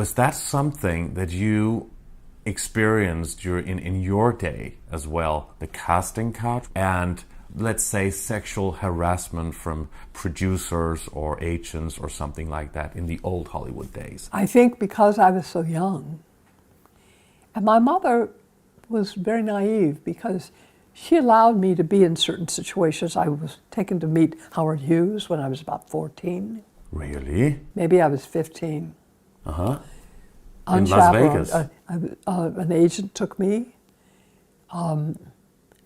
Was that something that you experienced in your day as well, the casting couch, and let's say sexual harassment from producers or agents or something like that in the old Hollywood days? I think because I was so young. And my mother was very naive because she allowed me to be in certain situations. I was taken to meet Howard Hughes when I was about 14. Really? Maybe I was 15. Uh-huh. In Las Vegas? An agent took me, and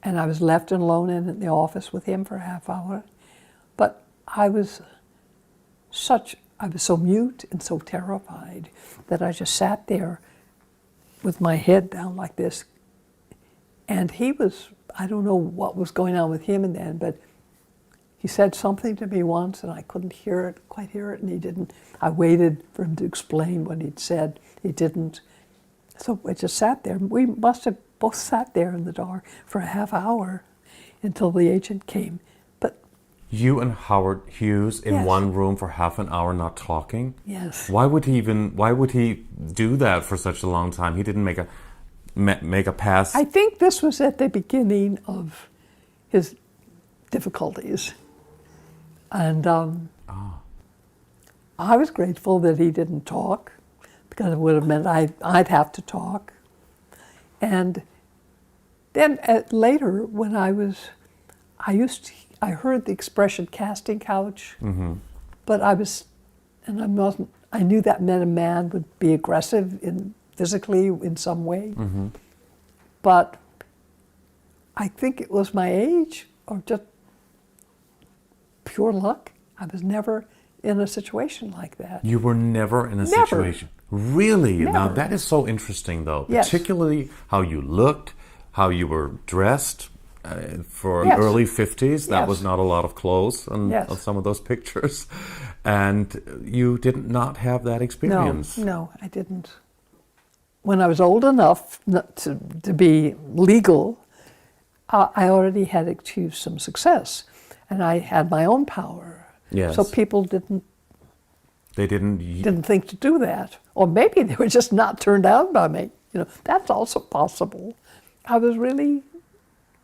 I was left alone in the office with him for a half hour. But I was so mute and so terrified that I just sat there with my head down like this. And he was, I don't know what was going on with him and then, but he said something to me once and I couldn't quite hear it, and he didn't. I waited for him to explain what he'd said. He didn't. So I just sat there. We must have both sat there in the dark for a half hour until the agent came. But you and Howard Hughes in yes. one room for half an hour not talking? Yes. Why would he do that for such a long time? He didn't make a pass? I think this was at the beginning of his difficulties. And I was grateful that he didn't talk, because it would have meant I'd have to talk. And then later, when I heard the expression casting couch, mm-hmm. but I knew that meant a man would be aggressive physically in some way. Mm-hmm. But I think it was my age or just pure luck. I was never in a situation like that. You were never in a Never. situation? Really? Never. Now that is so interesting though. Yes. Particularly how you looked, how you were dressed. For Yes. early 50s, that Yes. was not a lot of clothes on Yes. some of those pictures. And you did not have that experience. No, I didn't. When I was old enough to be legal, I already had achieved some success, and I had my own power. Yes. So people didn't think to do that, or maybe they were just not turned on by me. That's also possible. I was really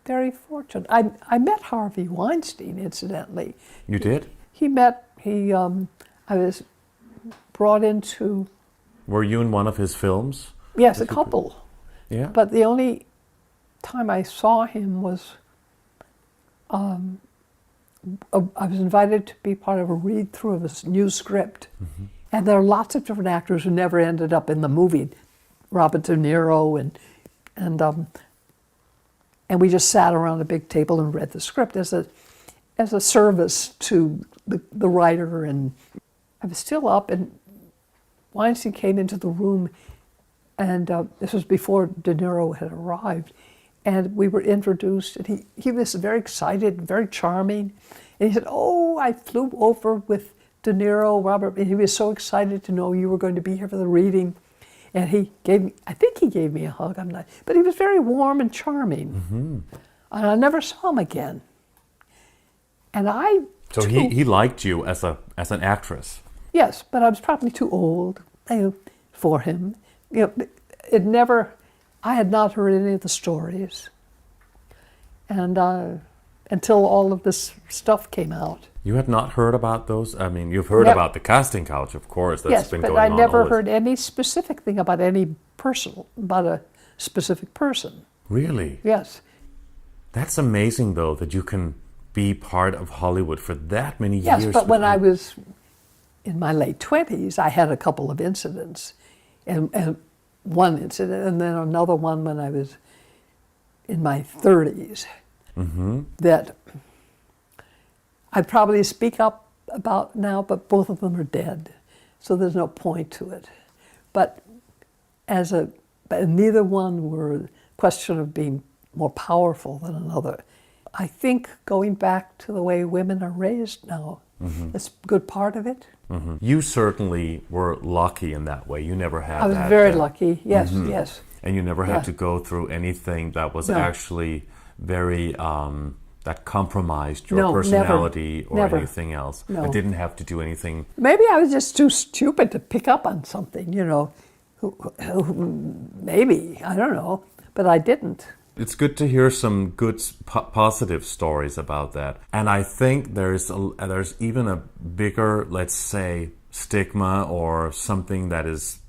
very fortunate. I met Harvey Weinstein, incidentally. You did? I was brought into... Were you in one of his films? Yes, a couple. Yeah. But the only time I saw him was, I was invited to be part of a read-through of a new script. Mm-hmm. And there are lots of different actors who never ended up in the movie. Robert De Niro and we just sat around a big table and read the script as a service to the writer. And I was still up, and Weinstein came into the room, and this was before De Niro had arrived, and we were introduced, and he was very excited, very charming, and he said, "Oh, I flew over with De Niro, Robert," and he was so excited to know you were going to be here for the reading. And I think he gave me a hug, but he was very warm and charming. Mm-hmm. And I never saw him again. And So he liked you as an actress? Yes, but I was probably too old for him. I had not heard any of the stories. And until all of this stuff came out. You had not heard about those? I mean, you've heard about the casting couch, of course. That's been going on. Yes, but I never always. heard any specific thing about about a specific person. Really? Yes. That's amazing, though, that you can be part of Hollywood for that many years. Yes, but when I was in my late 20s, I had a couple of incidents. And one incident, and then another one when I was in my 30s. Mm-hmm. That I'd probably speak up about now, but both of them are dead, so there's no point to it. But neither one were a question of being more powerful than another. I think going back to the way women are raised now, mm-hmm. is a good part of it. Mm-hmm. You certainly were lucky in that way. You never had that. I was very lucky, yes, mm-hmm. yes. And you never had to go through anything that was actually very that compromised your No, personality or never. anything else. No. It didn't have to do anything. Maybe I was just too stupid to pick up on something, you know. Maybe, I don't know, but I didn't. It's good to hear some good positive stories about that. And I think there's even a bigger, let's say, stigma or something that is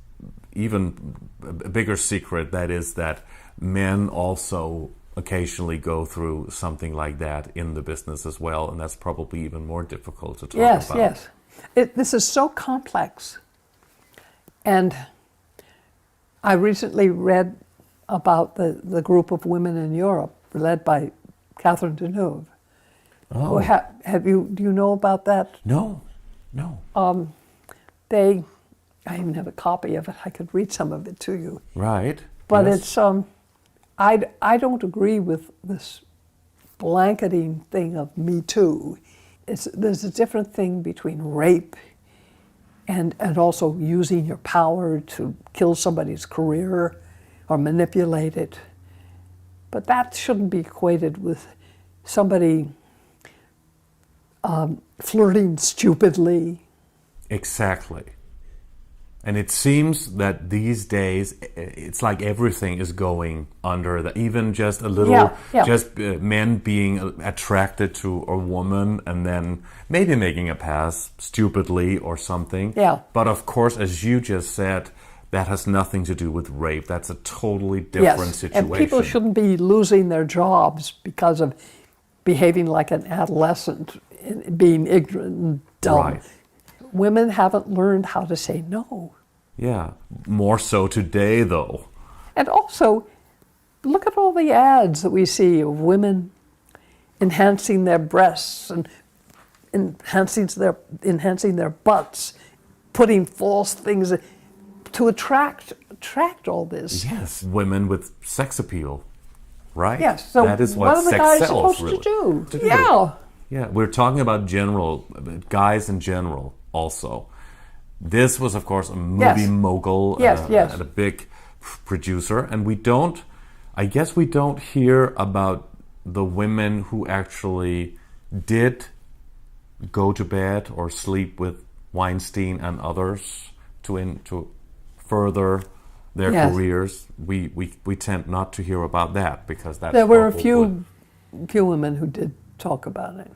even a bigger secret, that is that men also occasionally go through something like that in the business as well, and that's probably even more difficult to talk about. Yes. This is so complex. And I recently read about the group of women in Europe led by Catherine Deneuve. Oh. Do you know about that? No. I even have a copy of it. I could read some of it to you. Right. But yes. it's I don't agree with this blanketing thing of Me Too. There's a different thing between rape and also using your power to kill somebody's career or manipulate it. But that shouldn't be equated with somebody flirting stupidly. Exactly. And it seems that these days, it's like everything is going under that. Even just a little, just men being attracted to a woman and then maybe making a pass stupidly or something. Yeah. But of course, as you just said, that has nothing to do with rape. That's a totally different situation. And people shouldn't be losing their jobs because of behaving like an adolescent, being ignorant and dumb. Right. Women haven't learned how to say no. Yeah, more so today, though. And also, look at all the ads that we see of women enhancing their breasts and enhancing their butts, putting false things to attract all this. Yes, women with sex appeal, right? Yes. So that is what are the sex guys sells, supposed really. to do? Yeah. Yeah, we're talking about guys in general also. This was, of course, a movie mogul and a big producer. And I guess we don't hear about the women who actually did go to bed or sleep with Weinstein and others to further their careers. We tend not to hear about that because that's there were a few women who did talk about it.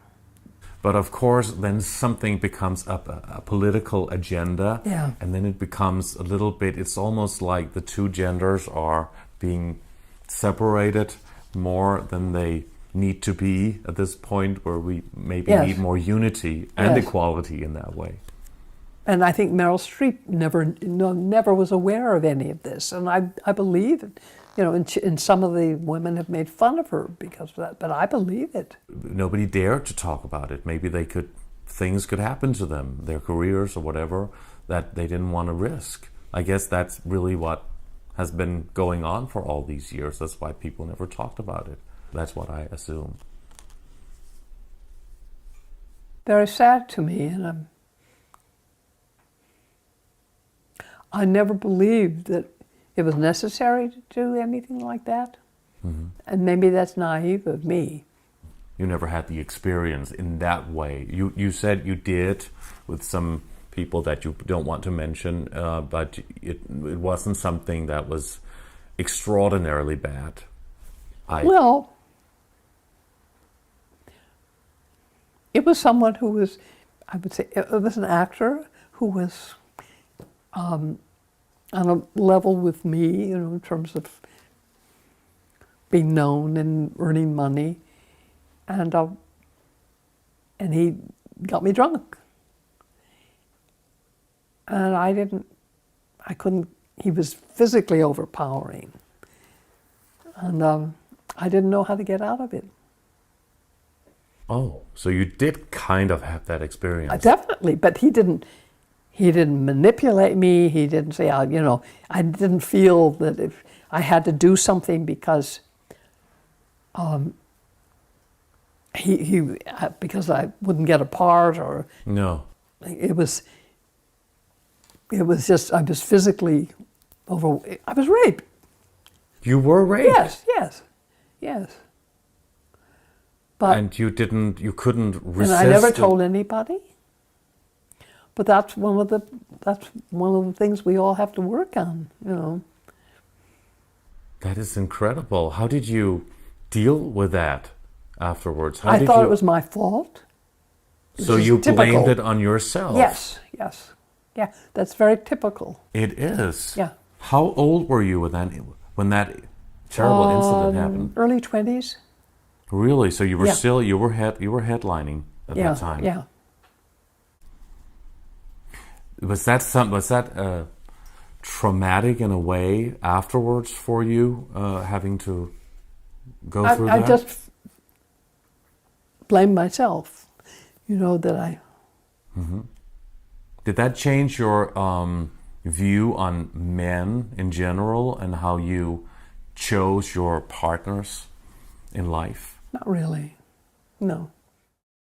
But of course, then something becomes a political agenda, and then it becomes a little bit, it's almost like the two genders are being separated more than they need to be at this point, where we maybe need more unity and equality in that way. And I think Meryl Streep never was aware of any of this, and I believe it. You know, and some of the women have made fun of her because of that, but I believe it. Nobody dared to talk about it. Maybe things could happen to them, their careers or whatever, that they didn't want to risk. I guess that's really what has been going on for all these years. That's why people never talked about it. That's what I assume. Very sad to me, and I never believed that it was necessary to do anything like that. Mm-hmm. And maybe that's naive of me. You never had the experience in that way. You said you did with some people that you don't want to mention, but it wasn't something that was extraordinarily bad. Well, it was someone who was, I would say, it was an actor who was on a level with me, you know, in terms of being known and earning money, and he got me drunk, and I couldn't. He was physically overpowering, and I didn't know how to get out of it. Oh, so you did kind of have that experience. Definitely, but he didn't manipulate me. He didn't say, you know, I didn't feel that if I had to do something because because I wouldn't get a part, or no. It was just I was physically I was raped. You were raped? Yes. But And you couldn't resist. and I never it. told anybody. But that's one of the things we all have to work on, you know. That is incredible. How did you deal with that afterwards? How I did thought you, it was my fault. So is you blamed typical. it on yourself? Yes, yes. Yeah, that's very typical. It is. Yeah. How old were you when that terrible incident happened? Early 20s. Really? So you were Yeah. still you were headlining at Yeah, that time. yeah. Was that traumatic in a way afterwards for you, having to go through I that? just blame myself, you know, that I... Did that change your view on men in general and how you chose your partners in life? Not really. No.